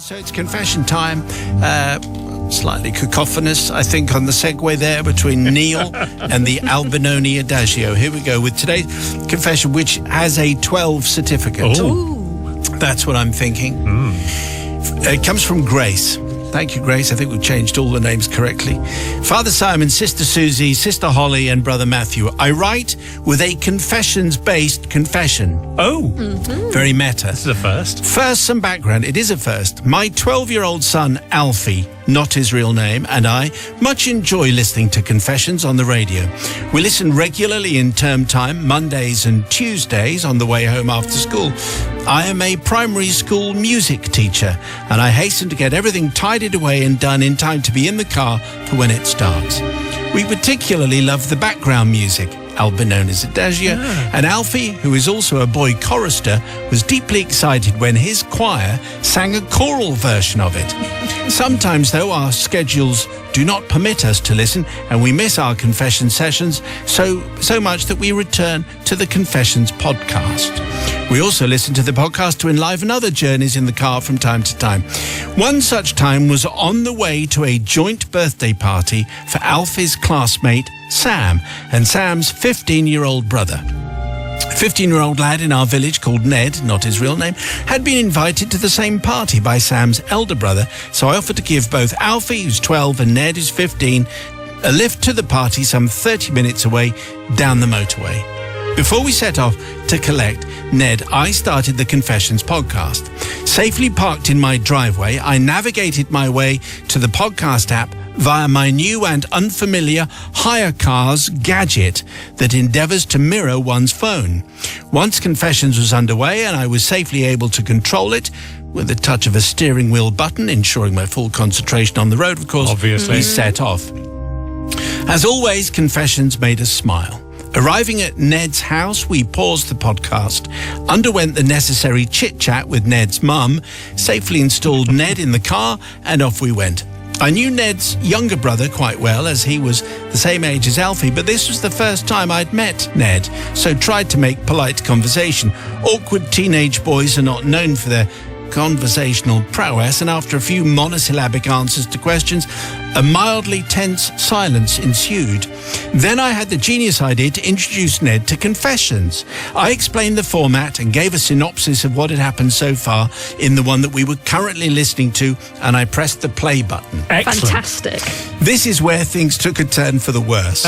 So it's confession time. Slightly cacophonous, I think, on the segue there between Neil and the Albinoni Adagio. Here we go with today's confession, which has a 12 certificate. Ooh. That's what I'm thinking. It comes from Grace. Thank you, Grace. I think we've changed all the names correctly. Father Simon, Sister Susie, Sister Holly, and Brother Matthew. I write with a confessions-based confession. Oh. Very meta. This is a first. First, some background. It is a first. My 12-year-old son, Alfie, not his real name, and I much enjoy listening to confessions on the radio. We listen regularly in term time, Mondays and Tuesdays on the way home after school. I am a primary school music teacher, and I hasten to get everything tidied away and done in time to be in the car for when it starts. We particularly love the background music, Albinoni's Adagio, and Alfie, who is also a boy chorister, was deeply excited when his choir sang a choral version of it. Sometimes, though, our schedules do not permit us to listen, and we miss our confession sessions so much that we return to the Confessions podcast. We also listen to the podcast to enliven other journeys in the car from time to time. One such time was on the way to a joint birthday party for Alfie's classmate, Sam, and Sam's 15-year-old brother. A 15-year-old lad in our village called Ned, not his real name, had been invited to the same party by Sam's elder brother, so I offered to give both Alfie, who's 12, and Ned, who's 15, a lift to the party some 30 minutes away down the motorway. Before we set off to collect Ned, I started the Confessions podcast. Safely parked in my driveway, I navigated my way to the podcast app via my new and unfamiliar hire cars gadget that endeavours to mirror one's phone. Once Confessions was underway and I was safely able to control it, with the touch of a steering wheel button, ensuring my full concentration on the road, of course, obviously, we set off. As always, Confessions made us smile. Arriving at Ned's house, we paused the podcast, underwent the necessary chit-chat with Ned's mum, safely installed Ned in the car, and off we went. I knew Ned's younger brother quite well, as he was the same age as Alfie, but this was the first time I'd met Ned, so tried to make polite conversation. Awkward teenage boys are not known for their conversational prowess, and after a few monosyllabic answers to questions, a mildly tense silence ensued. Then I had the genius idea to introduce Ned to Confessions. I explained the format and gave a synopsis of what had happened so far in the one that we were currently listening to, and I pressed the play button. Excellent. Fantastic. This is where things took a turn for the worse.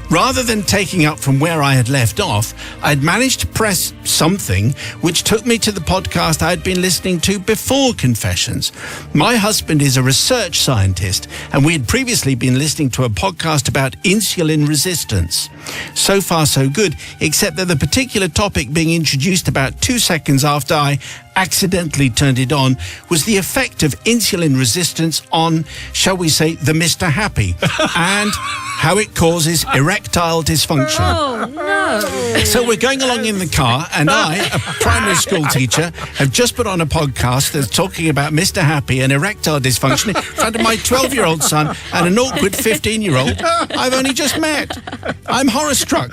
Rather than taking up from where I had left off, I'd managed to press something which took me to the podcast I'd been listening to before Confessions. My husband is a research scientist, and we had previously been listening to a podcast about insulin resistance. So far, so good, except that the particular topic being introduced about 2 seconds after I accidentally turned it on was the effect of insulin resistance on, shall we say, the Mr. Happy, and how it causes erectile dysfunction. Oh, no. So we're going along in the car, and I, a primary school teacher, have just put on a podcast that's talking about Mr. Happy and erectile dysfunction in front of my 12-year-old son and an awkward 15-year-old I've only just met. I'm horror-struck.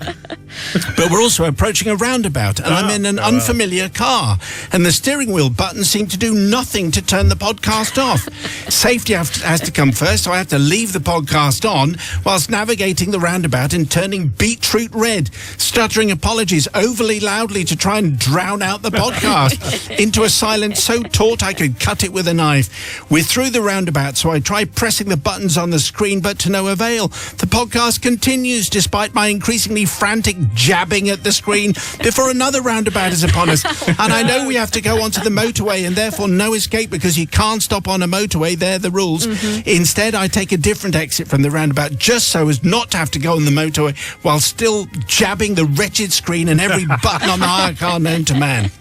But we're also approaching a roundabout, and I'm in an unfamiliar car, and the steering wheel button seemed to do nothing to turn the podcast off. Safety has to come first, so I have to leave the podcast on whilst navigating the roundabout and turning beetroot red, stuttering apologies overly loudly to try and drown out the podcast into a silence so taut I could cut it with a knife. We're through the roundabout, so I try pressing the buttons on the screen, but to no avail. The podcast continues despite my increasingly frantic jabbing at the screen before another roundabout is upon us. And I know we have to go onto the motorway and therefore no escape because you can't stop on a motorway. They're the rules. Instead, I take a different exit from the roundabout just so as not to have to go on the motorway while still jabbing the wretched screen and every button on the hire car known to man.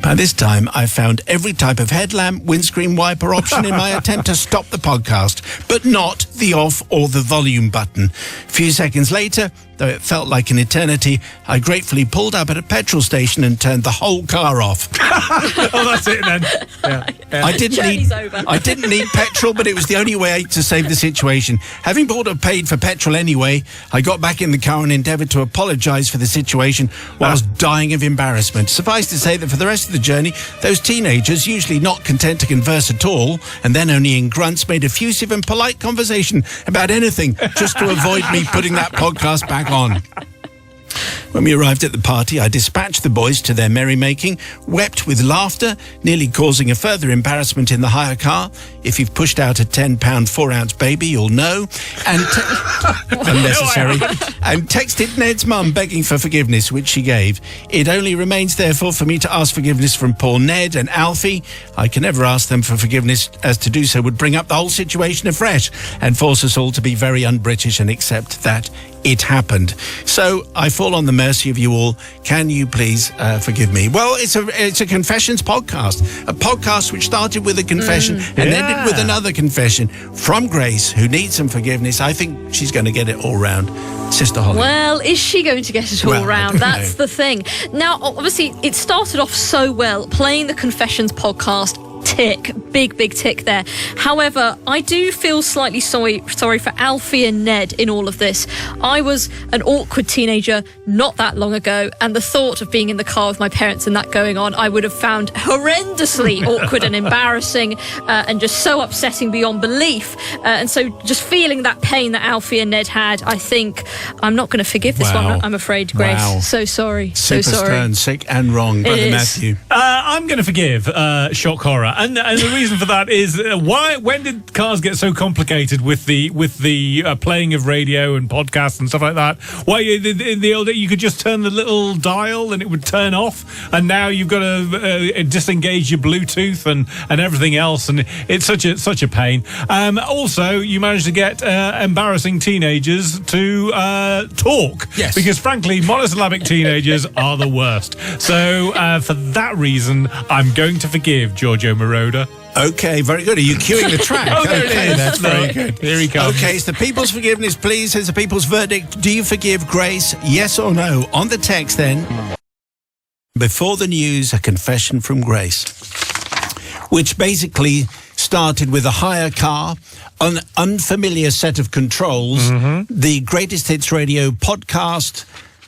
By this time, I found every type of headlamp, windscreen wiper option in my attempt to stop the podcast, but not the off or the volume button. A few seconds later, though it felt like an eternity, I gratefully pulled up at a petrol station and turned the whole car off. Oh, that's it then. Yeah. I didn't need petrol, but it was the only way to save the situation. Having bought or paid for petrol anyway, I got back in the car and endeavoured to apologise for the situation whilst dying of embarrassment. Suffice to say that for the rest of the journey, those teenagers, usually not content to converse at all, and then only in grunts, made effusive and polite conversation about anything just to avoid me putting that podcast back on. When we arrived at the party, I dispatched the boys to their merrymaking, wept with laughter, nearly causing a further embarrassment in the hire car. If you've pushed out a 10-pound, 4-ounce baby, you'll know. And unnecessary. And texted Ned's mum begging for forgiveness, which she gave. It only remains, therefore, for me to ask forgiveness from poor Ned and Alfie. I can never ask them for forgiveness, as to do so would bring up the whole situation afresh and force us all to be very un-British and accept that it happened. So I fall on the mercy of you all. Can you please forgive me? Well, it's a confessions podcast, a podcast which started with a confession and ended with another confession from Grace, who needs some forgiveness. I think she's going to get it all round. Sister Holly. Well, is she going to get it all round? That's the thing. Now, obviously, it started off so well, playing the Confessions podcast. Tick, big tick there. However, I do feel slightly sorry for Alfie and Ned in all of this. I was an awkward teenager not that long ago, and the thought of being in the car with my parents and that going on, I would have found horrendously awkward and embarrassing, and just so upsetting beyond belief. And so just feeling that pain that Alfie and Ned had, I think I'm not going to forgive this one, I'm afraid, Grace. Wow. So sorry. Super so sorry. stern, sick and wrong. Brother Matthew. I'm going to forgive shock horror. And the reason for that is when did cars get so complicated with the playing of radio and podcasts and stuff like that? Why in the old day you could just turn the little dial and it would turn off, and now you've got to disengage your Bluetooth and everything else, and it's such a pain. Also, you managed to get embarrassing teenagers to talk, yes, because frankly, monosyllabic teenagers are the worst. So for that reason, I'm going to forgive Giorgio Moroder. Okay, very good. Are you cueing the track? There it is. That's very good. Here he comes. Okay, it's the people's forgiveness, please. It's the people's verdict. Do you forgive Grace? Yes or no? On the text, then. Before the news, a confession from Grace, which basically started with a hire car, an unfamiliar set of controls, the Greatest Hits Radio podcast,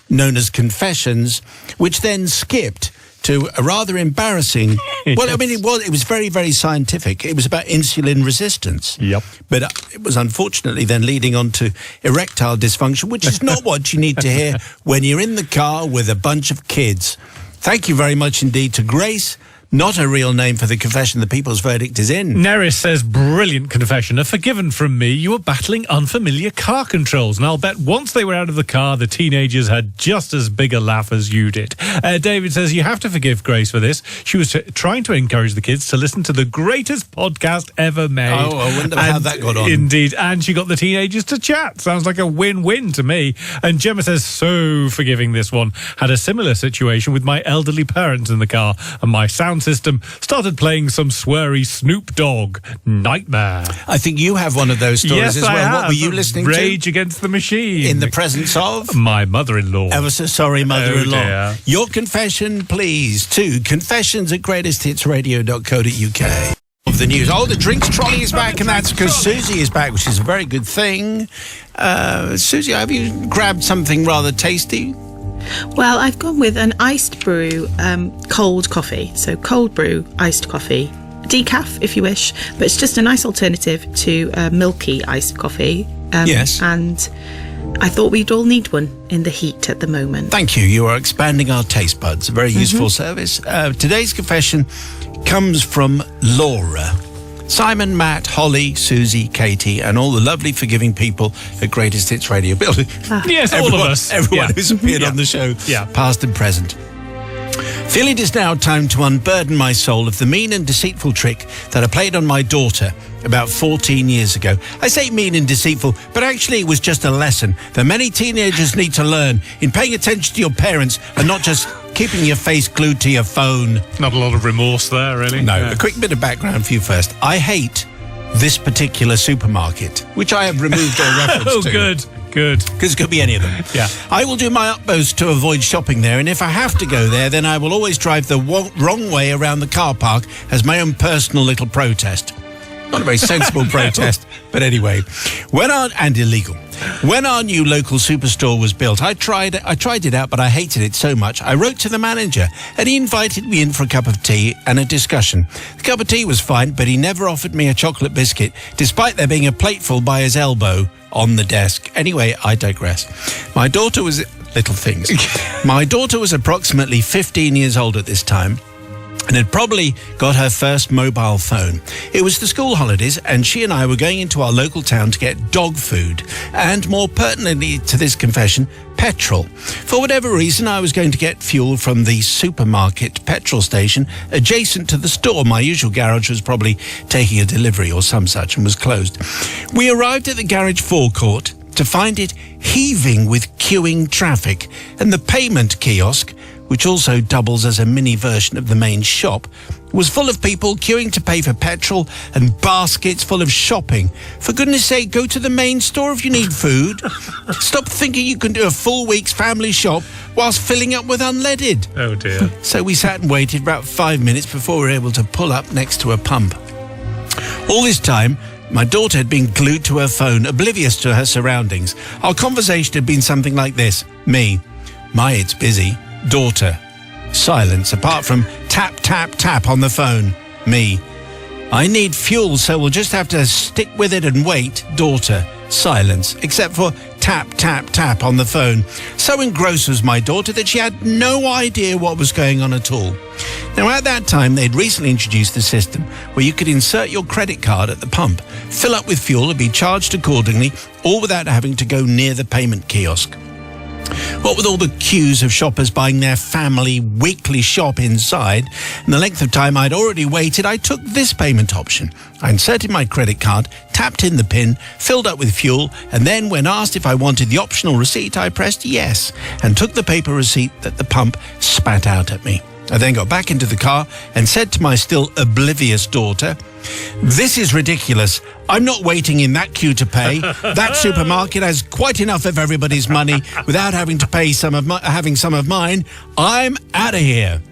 known as Confessions, which then skipped to a rather embarrassing... Well, I mean, it was very, very scientific. It was about insulin resistance. Yep. But it was unfortunately then leading on to erectile dysfunction, which is not what you need to hear when you're in the car with a bunch of kids. Thank you very much indeed to Grace. Not a real name for the confession the people's verdict is in. Neris says, brilliant confessioner, forgiven from me. You were battling unfamiliar car controls, and I'll bet once they were out of the car, the teenagers had just as big a laugh as you did. David says, you have to forgive Grace for this. She was trying to encourage the kids to listen to the greatest podcast ever made. Oh, I wonder how that got on. Indeed, and she got the teenagers to chat. Sounds like a win-win to me. And Gemma says, so forgiving this one. Had a similar situation with my elderly parents in the car, and my sound system started playing some sweary Snoop Dogg. Nightmare. I think you have one of those stories yes, as well. I have. What were you listening to? Rage Against the Machine. In the presence of? My mother-in-law. Ever so sorry, mother-in-law. Oh, dear. Your confession, please, to confessions@greatesthitsradio.co.uk. Of the news. Oh, the drinks trolley is back, and that's because Susie is back, which is a very good thing. Susie, have you grabbed something rather tasty? Well, I've gone with an iced brew cold coffee. So cold brew, iced coffee. Decaf, if you wish. But it's just a nice alternative to milky iced coffee. Yes. And I thought we'd all need one in the heat at the moment. Thank you. You are expanding our taste buds. A very useful service. Today's confession comes from Laura. Simon, Matt, Holly, Susie, Katie, and all the lovely forgiving people at Greatest Hits Radio. Yes, all of us. Everyone who's appeared on the show, past and present. Feel it is now time to unburden my soul of the mean and deceitful trick that I played on my daughter about 14 years ago. I say mean and deceitful, but actually it was just a lesson that many teenagers need to learn in paying attention to your parents and not just keeping your face glued to your phone. Not a lot of remorse there, really. No. A quick bit of background for you first. I hate this particular supermarket, which I have removed all reference to. Oh, good. Good. Because it could be any of them. Yeah. I will do my utmost to avoid shopping there, and if I have to go there, then I will always drive the wrong way around the car park as my own personal little protest. Not a very sensible protest, but anyway. And illegal. When our new local superstore was built, I tried it out, but I hated it so much. I wrote to the manager, and he invited me in for a cup of tea and a discussion. The cup of tea was fine, but he never offered me a chocolate biscuit, despite there being a plateful by his elbow on the desk. Anyway, I digress. My daughter was... Little things. My daughter was approximately 15 years old at this time, and had probably got her first mobile phone. It was the school holidays, and she and I were going into our local town to get dog food, and more pertinently to this confession, petrol. For whatever reason, I was going to get fuel from the supermarket petrol station adjacent to the store. My usual garage was probably taking a delivery or some such and was closed. We arrived at the garage forecourt to find it heaving with queuing traffic, and the payment kiosk, which also doubles as a mini version of the main shop, was full of people queuing to pay for petrol and baskets full of shopping. For goodness sake, go to the main store if you need food. Stop thinking you can do a full week's family shop whilst filling up with unleaded. Oh dear. So we sat and waited about 5 minutes before we were able to pull up next to a pump. All this time, my daughter had been glued to her phone, oblivious to her surroundings. Our conversation had been something like this. Me, my, it's busy. Daughter, silence, apart from tap, tap, tap on the phone. Me, I need fuel, so we'll just have to stick with it and wait. Daughter, silence, except for tap, tap, tap on the phone. So engrossed was my daughter that she had no idea what was going on at all. Now, at that time, they'd recently introduced the system where you could insert your credit card at the pump, fill up with fuel and be charged accordingly, all without having to go near the payment kiosk. What with all the queues of shoppers buying their family weekly shop inside and the length of time I'd already waited, I took this payment option. I inserted my credit card, tapped in the PIN, filled up with fuel, and then when asked if I wanted the optional receipt, I pressed yes and took the paper receipt that the pump spat out at me. I then got back into the car and said to my still oblivious daughter, "This is ridiculous. I'm not waiting in that queue to pay. That supermarket has quite enough of everybody's money without having to pay some of mine. I'm out of here."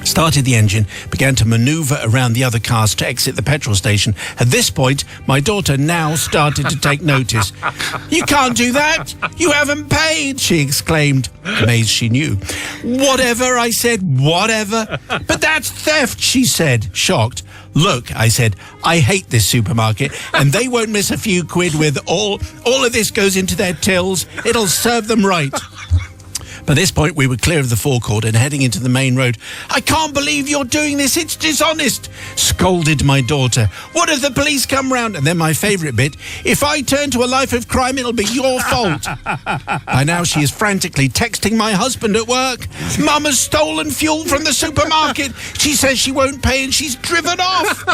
Started the engine, began to maneuver around the other cars to exit the petrol station. At this point, my daughter now started to take notice. "You can't do that! You haven't paid!" she exclaimed, amazed she knew. "Whatever," I said, "whatever." "But that's theft," she said, shocked. "Look," I said, "I hate this supermarket, and they won't miss a few quid with all of this goes into their tills. It'll serve them right." By this point, we were clear of the forecourt and heading into the main road. "I can't believe you're doing this. It's dishonest," scolded my daughter. "What if the police come round?" And then my favourite bit, "If I turn to a life of crime, it'll be your fault." By now, she is frantically texting my husband at work. "Mum has stolen fuel from the supermarket. She says she won't pay and she's driven off."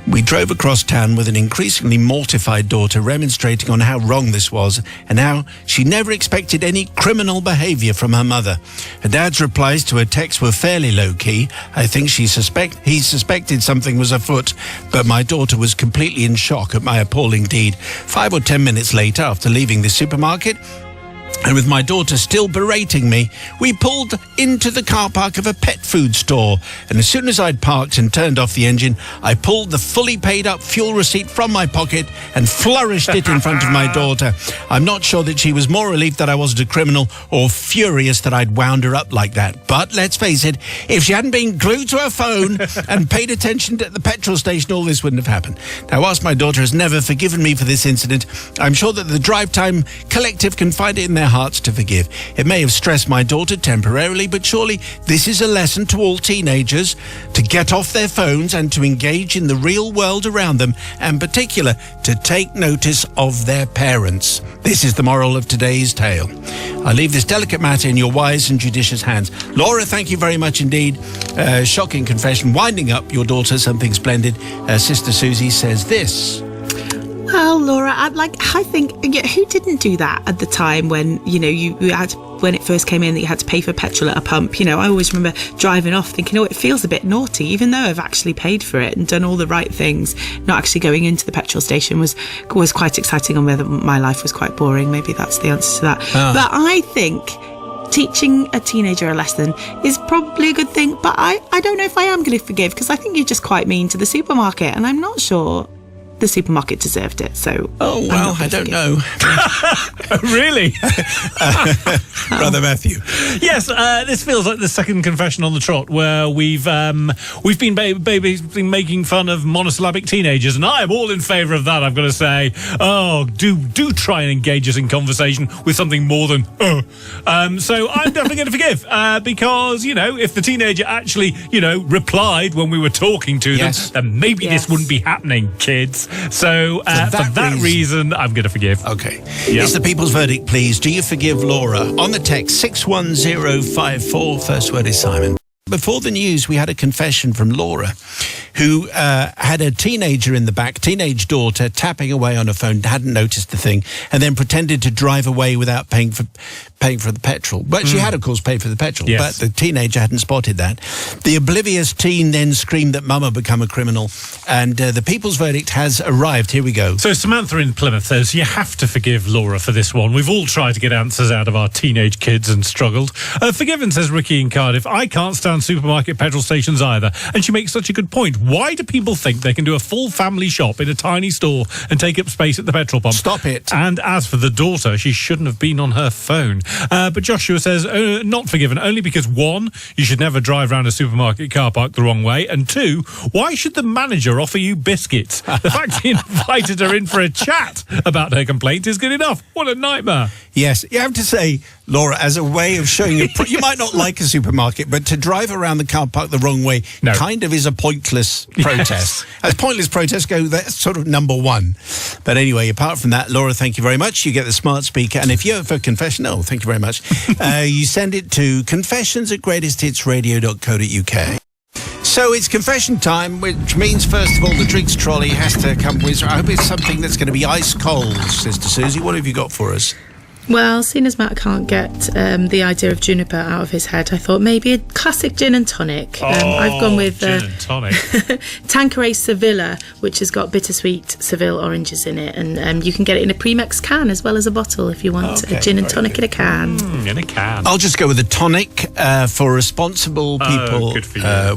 We drove across town with an increasingly mortified daughter remonstrating on how wrong this was and how she never expected any criminal behaviour from her mother. Her dad's replies to her text were fairly low-key. I think he suspected something was afoot, but my daughter was completely in shock at my appalling deed. 5 or 10 minutes later, after leaving the supermarket, and with my daughter still berating me, we pulled into the car park of a pet food store. And as soon as I'd parked and turned off the engine, I pulled the fully paid up fuel receipt from my pocket and flourished it in front of my daughter. I'm not sure that she was more relieved that I wasn't a criminal or furious that I'd wound her up like that. But let's face it, if she hadn't been glued to her phone and paid attention at the petrol station, all this wouldn't have happened. Now, whilst my daughter has never forgiven me for this incident, I'm sure that the Drive Time Collective can find it in their hearts to forgive. It may have stressed my daughter temporarily, but surely this is a lesson to all teenagers to get off their phones and to engage in the real world around them, and in particular to take notice of their parents. This is the moral of today's tale. I leave this delicate matter in your wise and judicious hands. Laura, thank you very much indeed. Shocking confession. Winding up your daughter something splendid. Sister Susie says this. Well, Laura, I think who didn't do that at the time when you had, when it first came in, that you had to pay for petrol at a pump. I always remember driving off thinking, it feels a bit naughty, even though I've actually paid for it and done all the right things. Not actually going into the petrol station was quite exciting, and whether my life was quite boring. Maybe that's the answer to that. But I think teaching a teenager a lesson is probably a good thing, but I don't know if I am going to forgive, because I think you're just quite mean to the supermarket, and I'm not sure the supermarket deserved it. So I don't know. Really? Brother Matthew. Yes, this feels like the second confession on the trot where we've been making fun of monosyllabic teenagers, and I am all in favour of that. I've got to say, do try and engage us in conversation with something more than So I'm definitely going to forgive, because if the teenager actually replied when we were talking to them, then maybe this wouldn't be happening, kids. So for that reason, I'm going to forgive. Okay. Yep. It's the people's verdict, please. Do you forgive Laura? On the text 61054, first word is Simon. Before the news, we had a confession from Laura, who had a teenager in the back, teenage daughter, tapping away on her phone, hadn't noticed the thing, and then pretended to drive away without paying for the petrol. But she had, of course, paid for the petrol, but the teenager hadn't spotted that. The oblivious teen then screamed that Mum had become a criminal, and the people's verdict has arrived. Here we go. So Samantha in Plymouth says, you have to forgive Laura for this one. We've all tried to get answers out of our teenage kids and struggled. Forgiven, says Ricky in Cardiff. I can't stand supermarket petrol stations either. And she makes such a good point. Why do people think they can do a full family shop in a tiny store and take up space at the petrol pump? Stop it. And as for the daughter, she shouldn't have been on her phone. But Joshua says, not forgiven, only because 1, you should never drive around a supermarket car park the wrong way, and 2, why should the manager offer you biscuits? The fact he invited her in for a chat about her complaint is good enough. What a nightmare. Yes, you have to say, Laura, as a way of showing you might not like a supermarket, but to drive around the car park the wrong way kind of is a pointless protest. As pointless protests go, that's sort of number 1. But anyway, apart from that, Laura, thank you very much. You get the smart speaker, and if you have a confession, thank you very much. You send it to confessions@greatesthitsradio.co.uk. So it's confession time, which means, first of all, the drinks trolley has to come with. I hope it's something that's going to be ice cold, Sister Susie. What have you got for us? Well, seeing as Matt can't get the idea of juniper out of his head, I thought maybe a classic gin and tonic. I've gone with gin and tonic. Tanqueray Sevilla, which has got bittersweet Seville oranges in it, and you can get it in a Premix can as well as a bottle if you want a gin and tonic in a can. In a can. I'll just go with a tonic for responsible people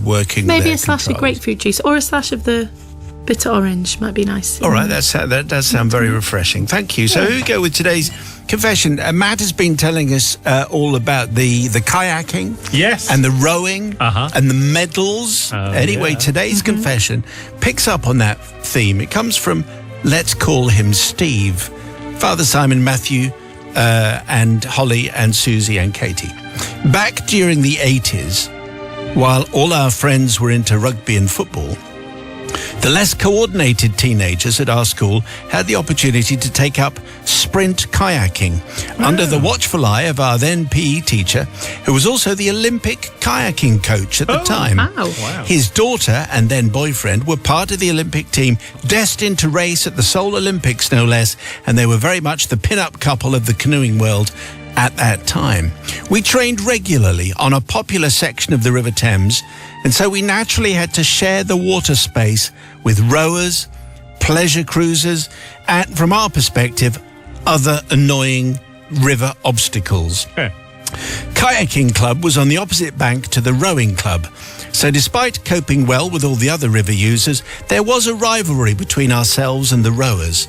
working. Maybe a slash of grapefruit juice or a slash of the bitter orange might be nice. All right, that does sound very refreshing. Thank you. So here we go with today's confession. Matt has been telling us all about the kayaking, and the rowing, and the medals. Today's confession picks up on that theme. It comes from, let's call him Steve, Father Simon, Matthew, and Holly and Susie and Katie. Back during the 80s, while all our friends were into rugby and football, the less coordinated teenagers at our school had the opportunity to take up sprint kayaking under the watchful eye of our then PE teacher, who was also the Olympic kayaking coach at the time. Wow. His daughter and then boyfriend were part of the Olympic team, destined to race at the Seoul Olympics, no less, and they were very much the pin-up couple of the canoeing world at that time. We trained regularly on a popular section of the River Thames, and so we naturally had to share the water space with rowers, pleasure cruisers, and, from our perspective, other annoying river obstacles. Kayaking Club was on the opposite bank to the rowing club, so despite coping well with all the other river users, there was a rivalry between ourselves and the rowers.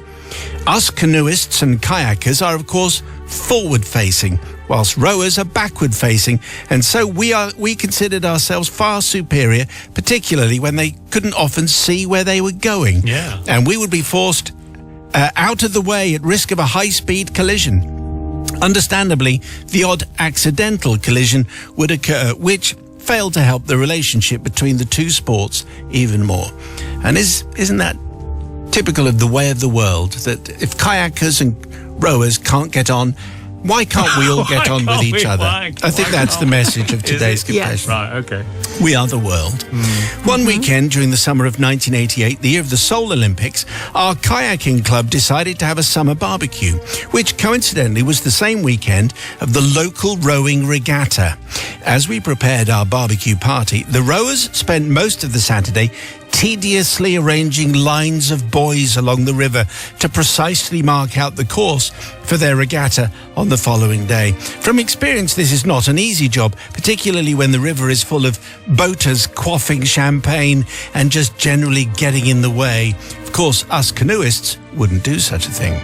Us canoeists and kayakers are, of course, forward-facing, whilst rowers are backward-facing, and so we considered ourselves far superior, particularly when they couldn't often see where they were going. And we would be forced out of the way at risk of a high-speed collision. Understandably, the odd accidental collision would occur, which failed to help the relationship between the two sports even more. And isn't that typical of the way of the world, that if kayakers and rowers can't get on, why can't we all get on with each other? I think that's the message of today's confession. Right, okay. We are the world. One weekend during the summer of 1988, the year of the Seoul Olympics, our kayaking club decided to have a summer barbecue, which coincidentally was the same weekend of the local rowing regatta. As we prepared our barbecue party, the rowers spent most of the Saturday tediously arranging lines of buoys along the river to precisely mark out the course for their regatta on the following day. From experience, this is not an easy job, particularly when the river is full of boaters quaffing champagne and just generally getting in the way. Of course, us canoeists wouldn't do such a thing.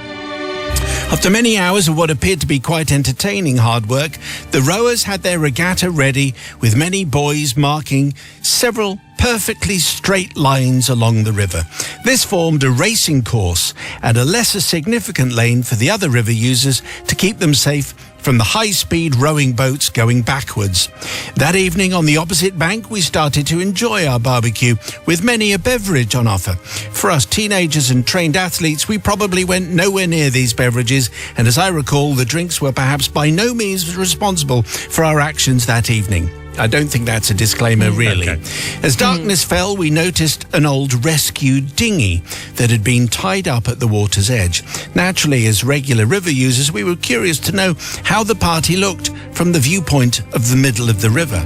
After many hours of what appeared to be quite entertaining hard work, the rowers had their regatta ready, with many buoys marking several perfectly straight lines along the river. This formed a racing course and a lesser significant lane for the other river users to keep them safe from the high-speed rowing boats going backwards. That evening on the opposite bank, we started to enjoy our barbecue with many a beverage on offer. For us teenagers and trained athletes, we probably went nowhere near these beverages, and as I recall, the drinks were perhaps by no means responsible for our actions that evening. I don't think that's a disclaimer, really. Okay. As darkness fell, we noticed an old rescue dinghy that had been tied up at the water's edge. Naturally, as regular river users, we were curious to know how the party looked from the viewpoint of the middle of the river.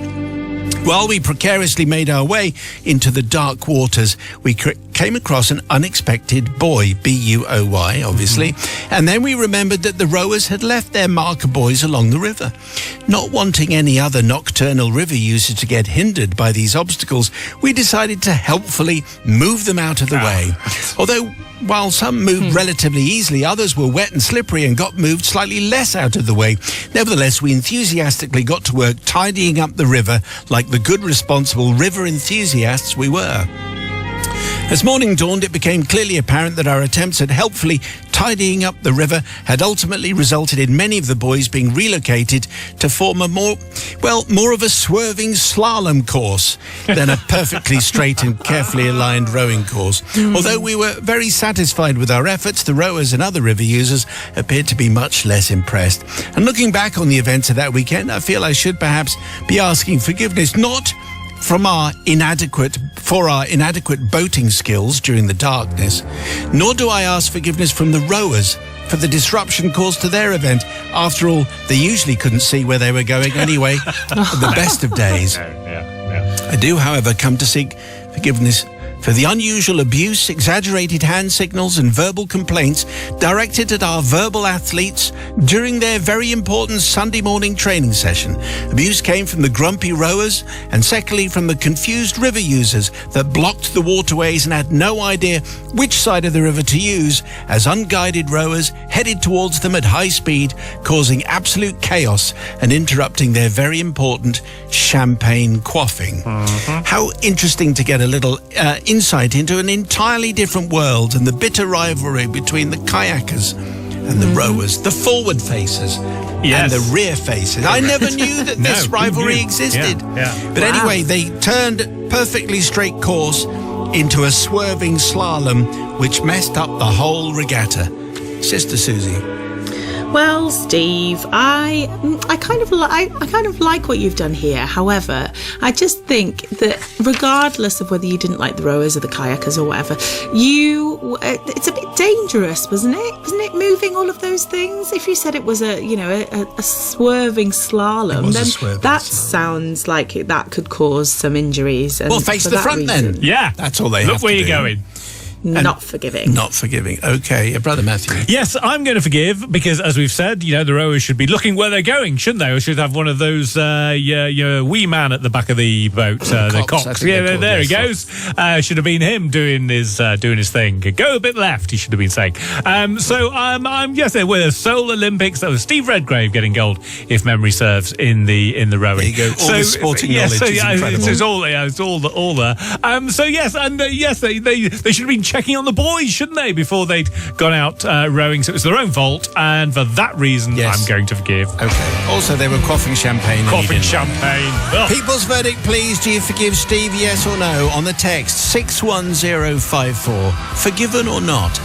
While we precariously made our way into the dark waters, we came across an unexpected buoy, B-U-O-Y, obviously, and then we remembered that the rowers had left their marker buoys along the river. Not wanting any other nocturnal river user to get hindered by these obstacles, we decided to helpfully move them out of the way. Although, while some moved relatively easily, others were wet and slippery and got moved slightly less out of the way. Nevertheless, we enthusiastically got to work tidying up the river like the good, responsible river enthusiasts we were. As morning dawned, it became clearly apparent that our attempts at helpfully tidying up the river had ultimately resulted in many of the buoys being relocated to form a more of a swerving slalom course than a perfectly straight and carefully aligned rowing course. Although we were very satisfied with our efforts, the rowers and other river users appeared to be much less impressed. And looking back on the events of that weekend, I feel I should perhaps be asking forgiveness, not for our inadequate boating skills during the darkness, nor do I ask forgiveness from the rowers for the disruption caused to their event. After all, they usually couldn't see where they were going anyway, at the best of days. I do, however, come to seek forgiveness for the unusual abuse, exaggerated hand signals and verbal complaints directed at our verbal athletes during their very important Sunday morning training session. Abuse came from the grumpy rowers and secondly from the confused river users that blocked the waterways and had no idea which side of the river to use as unguided rowers headed towards them at high speed, causing absolute chaos and interrupting their very important champagne quaffing. How interesting to get a little insight into an entirely different world and the bitter rivalry between the kayakers and the rowers, the forward facers and the rear facers. I never knew that this rivalry existed. But anyway, they turned perfectly straight course into a swerving slalom, which messed up the whole regatta. Sister Susie. Well, Steve, I kind of like what you've done here. However, I just think that regardless of whether you didn't like the rowers or the kayakers or whatever, it's a bit dangerous, wasn't it? Wasn't it moving all of those things? If you said it was a swerving slalom, then that sounds like that could cause some injuries. And well, face the front then. Yeah, that's all they have to do. Look where you're going. Not forgiving. Not forgiving. Okay, Brother Matthew. Yes, I'm going to forgive because, as we've said, the rowers should be looking where they're going, shouldn't they? Or should have one of those wee man at the back of the boat, the cocks. Yeah, there he goes. Should have been him doing his thing. Go a bit left, he should have been saying. I'm yes, there were the Seoul Olympics. That was Steve Redgrave getting gold, if memory serves, in the rowing. There you go. All the sporting knowledge is incredible. It's all there. They should have been checking on the boys, shouldn't they, before they'd gone out rowing. So it was their own fault, and for that reason, I'm going to forgive. Okay. Also, they were quaffing champagne. Quaffing champagne. People's verdict, please. Do you forgive Steve, yes or no? On the text 61054. Forgiven or not?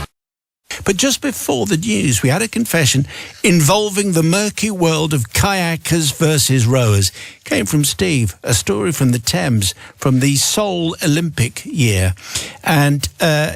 But just before the news, we had a confession involving the murky world of kayakers versus rowers. Came from Steve, a story from the Thames, from the Seoul Olympic year. And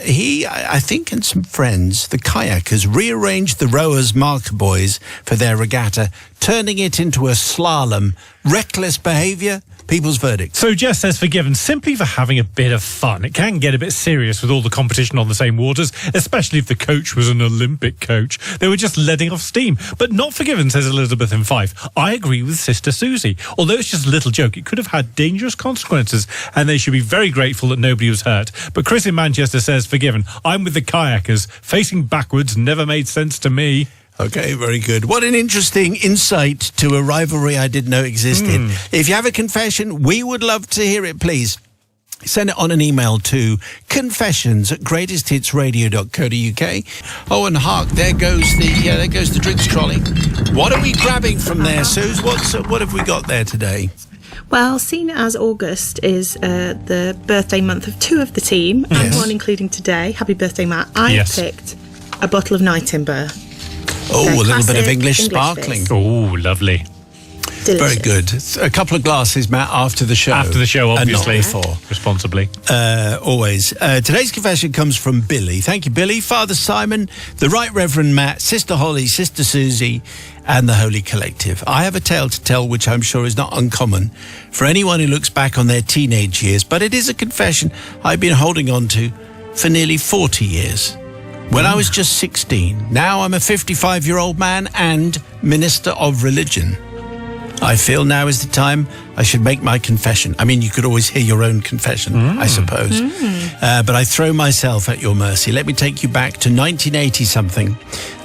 he, I think, and some friends, the kayakers, rearranged the rowers' marker buoys for their regatta, turning it into a slalom. Reckless behaviour? People's verdict. So Jess says forgiven simply for having a bit of fun. It can get a bit serious with all the competition on the same waters, especially if the coach was an Olympic coach. They were just letting off steam. But not forgiven, says Elizabeth in Fife. I agree with Sister Susie. Although it's just a little joke, it could have had dangerous consequences, and they should be very grateful that nobody was hurt. But Chris in Manchester says forgiven. I'm with the kayakers. Facing backwards never made sense to me. Okay, very good. What an interesting insight to a rivalry I didn't know existed. If you have a confession, we would love to hear it, please. Send it on an email to confessions@greatesthitsradio.co.uk. Oh, and hark, there goes the drinks trolley. What are we grabbing from there, Suze? What have we got there today? Well, seeing as August is the birthday month of two of the team, and one including today, happy birthday, Matt, I picked a bottle of Nightingale. Oh, a little bit of English sparkling. Oh, lovely. Delicious. Very good. A couple of glasses, Matt, after the show. After the show, obviously. And not before. Responsibly. Always. Today's confession comes from Billy. Thank you, Billy. Father Simon, the Right Reverend Matt, Sister Holly, Sister Susie, and the Holy Collective. I have a tale to tell which I'm sure is not uncommon for anyone who looks back on their teenage years, but it is a confession I've been holding on to for nearly 40 years. When I was just 16, now I'm a 55-year-old man and minister of religion. I feel now is the time I should make my confession. I mean, you could always hear your own confession, I suppose. But I throw myself at your mercy. Let me take you back to 1980-something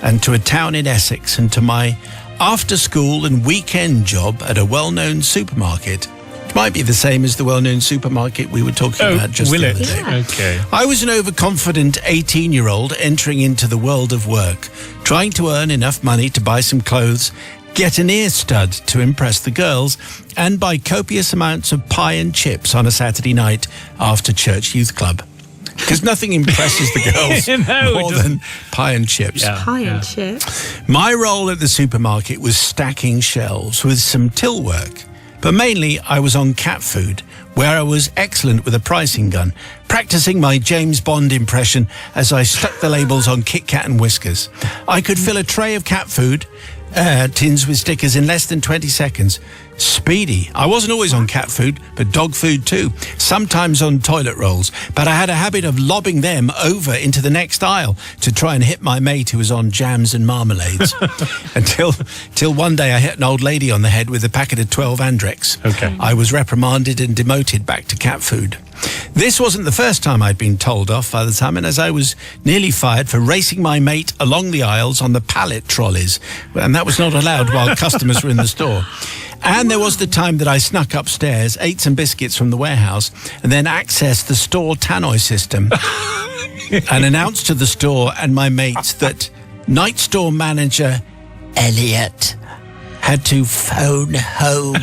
and to a town in Essex and to my after-school and weekend job at a well-known supermarket. Might be the same as the well-known supermarket we were talking about just the other day. Yeah. Okay. I was an overconfident 18-year-old entering into the world of work, trying to earn enough money to buy some clothes, get an ear stud to impress the girls, and buy copious amounts of pie and chips on a Saturday night after church youth club. Because nothing impresses the girls more than pie and chips. Pie and chips. My role at the supermarket was stacking shelves with some till work. But mainly, I was on cat food, where I was excellent with a pricing gun, practicing my James Bond impression as I stuck the labels on Kit Kat and Whiskers. I could fill a tray of cat food, tins with stickers in less than 20 seconds. Speedy. I wasn't always on cat food, but dog food too. Sometimes on toilet rolls. But I had a habit of lobbing them over into the next aisle to try and hit my mate who was on jams and marmalades. Until one day I hit an old lady on the head with a packet of 12 Andrex. Okay. I was reprimanded and demoted back to cat food. This wasn't the first time I'd been told off, Father Simon, as I was nearly fired for racing my mate along the aisles on the pallet trolleys. And that was not allowed while customers were in the store. And there was the time that I snuck upstairs, ate some biscuits from the warehouse, and then accessed the store tannoy system and announced to the store and my mates that night store manager Elliot had to phone home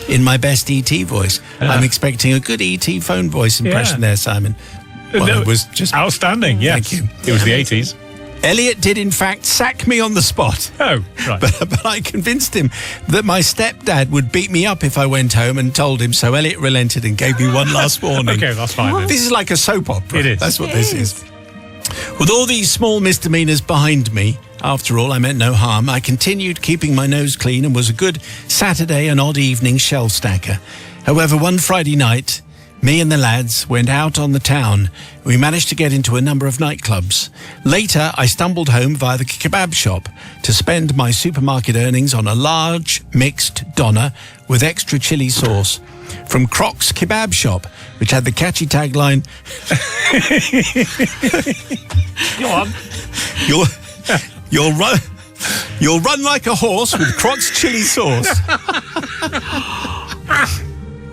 in my best E.T. voice. I'm expecting a good E.T. phone voice impression there, Simon. Well, No, it was just outstanding, yes. Thank you. It was the 80s. Elliot did, in fact, sack me on the spot. Oh, right. But I convinced him that my stepdad would beat me up if I went home and told him, so Elliot relented and gave me one last warning. Okay, that's fine. then. This is like a soap opera. It is. That's what this is. With all these small misdemeanors behind me, after all, I meant no harm, I continued keeping my nose clean and was a good Saturday and odd evening shelf stacker. However, one Friday night, me and the lads went out on the town. We managed to get into a number of nightclubs. Later, I stumbled home via the kebab shop to spend my supermarket earnings on a large mixed doner with extra chili sauce from Croc's Kebab Shop, which had the catchy tagline, Go on. You'll run like a horse with Croc's chili sauce.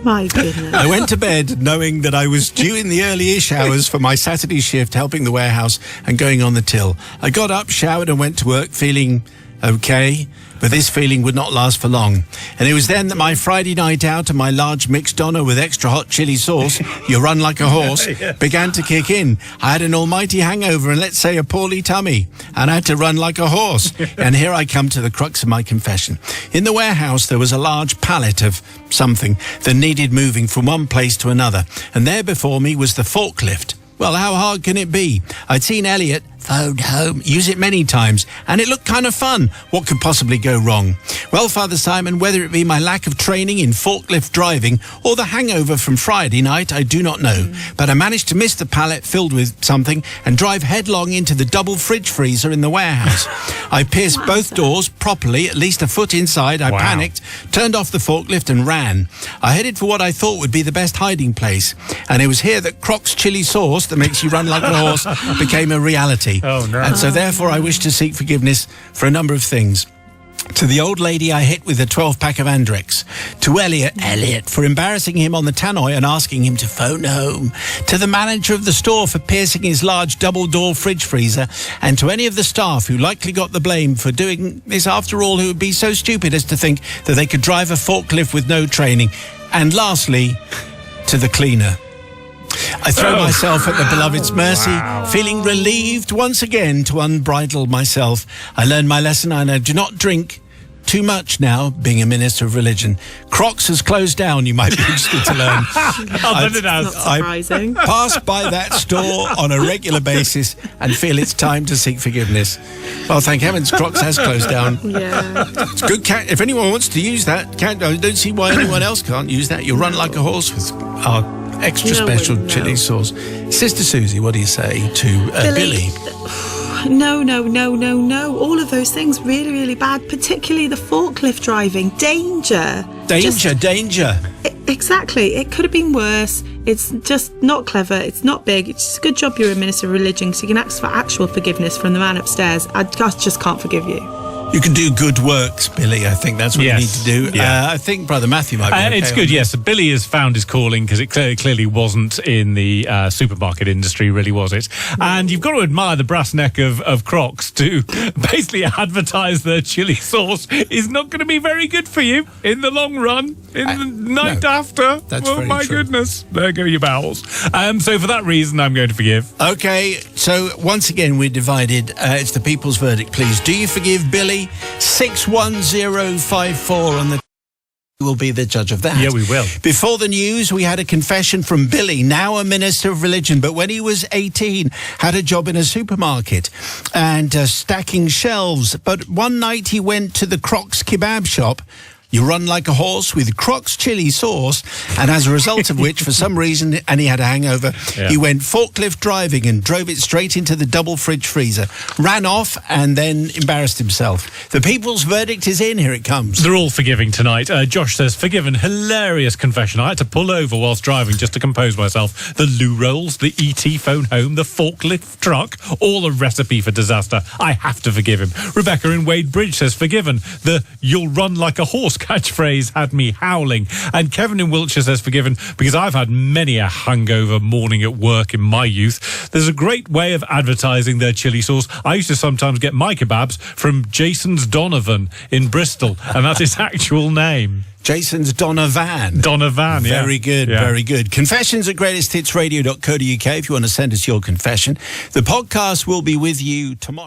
My goodness. I went to bed knowing that I was due in the early-ish hours for my Saturday shift, helping the warehouse and going on the till. I got up, showered and went to work feeling okay, But this feeling would not last for long. And it was then that my Friday night out and my large mixed doner with extra hot chili sauce, you run like a horse, began to kick in. I had an almighty hangover and, let's say, a poorly tummy, and I had to run like a horse. And here I come to the crux of my confession. In the warehouse, there was a large pallet of something that needed moving from one place to another. And there before me was the forklift. Well, how hard can it be? I'd seen Elliot, phoned home, use it many times, and it looked kind of fun. What could possibly go wrong? Well, Father Simon, whether it be my lack of training in forklift driving or the hangover from Friday night, I do not know. But I managed to miss the pallet filled with something and drive headlong into the double fridge freezer in the warehouse. I pierced both doors properly, at least a foot inside. I panicked, turned off the forklift and ran. I headed for what I thought would be the best hiding place. And it was here that Croc's chili sauce that makes you run like a horse became a reality. Oh, no. And so therefore I wish to seek forgiveness for a number of things. To the old lady I hit with a 12-pack of Andrex. To Elliot for embarrassing him on the tannoy and asking him to phone home. To the manager of the store for piercing his large double-door fridge freezer. And to any of the staff who likely got the blame for doing this after all, who would be so stupid as to think that they could drive a forklift with no training. And lastly, to the cleaner. I throw myself at the beloved's mercy, feeling relieved once again to unbridle myself. I learned my lesson and I do not drink too much now, being a minister of religion. Croc's has closed down, you might be interested to learn. Not surprising. I pass by that store on a regular basis and feel it's time to seek forgiveness. Well, thank heavens, Croc's has closed down. Yeah. It's good. If anyone wants to use that, I don't see why anyone else can't use that. You'll run like a horse with our extra special chili sauce. Sister Susie, what do you say to Billy? No. All of those things really, really bad, particularly the forklift driving. Danger. Exactly. It could have been worse. It's just not clever. It's not big. It's just a good job you're a minister of religion, so you can ask for actual forgiveness from the man upstairs. I just can't forgive you. You can do good works, Billy. I think that's what you need to do. Yeah. I think Brother Matthew might be okay. It's good, yes. Billy has found his calling because it clearly wasn't in the supermarket industry, really, was it? And you've got to admire the brass neck of Croc's to basically advertise their chili sauce is not going to be very good for you in the long run, in the night after. That's oh, very my true. goodness. There go your bowels. So for that reason, I'm going to forgive. Okay, so once again, we're divided. It's the people's verdict, please. Do you forgive Billy? 61054 on the... will be the judge of that. Yeah, we will. Before the news, we had a confession from Billy, now a minister of religion, but when he was 18, had a job in a supermarket and stacking shelves. But one night he went to the Croc's kebab shop. You run like a horse with Croc's chili sauce, and as a result of which, for some reason, and he had a hangover, he went forklift driving and drove it straight into the double fridge freezer, ran off, and then embarrassed himself. The people's verdict is in. Here it comes. They're all forgiving tonight. Josh says, forgiven, hilarious confession. I had to pull over whilst driving just to compose myself. The loo rolls, the ET phone home, the forklift truck, all a recipe for disaster. I have to forgive him. Rebecca in Wade Bridge says, forgiven. The you'll run like a horse catchphrase had me howling. And Kevin in Wiltshire says, forgiven, because I've had many a hungover morning at work in my youth. There's a great way of advertising their chili sauce. I used to sometimes get my kebabs from Jason's Donovan in Bristol, and that's his actual name. Jason's Donovan. Donovan, yeah. Very good, very good. Confessions at greatesthitsradio.co.uk if you want to send us your confession. The podcast will be with you tomorrow.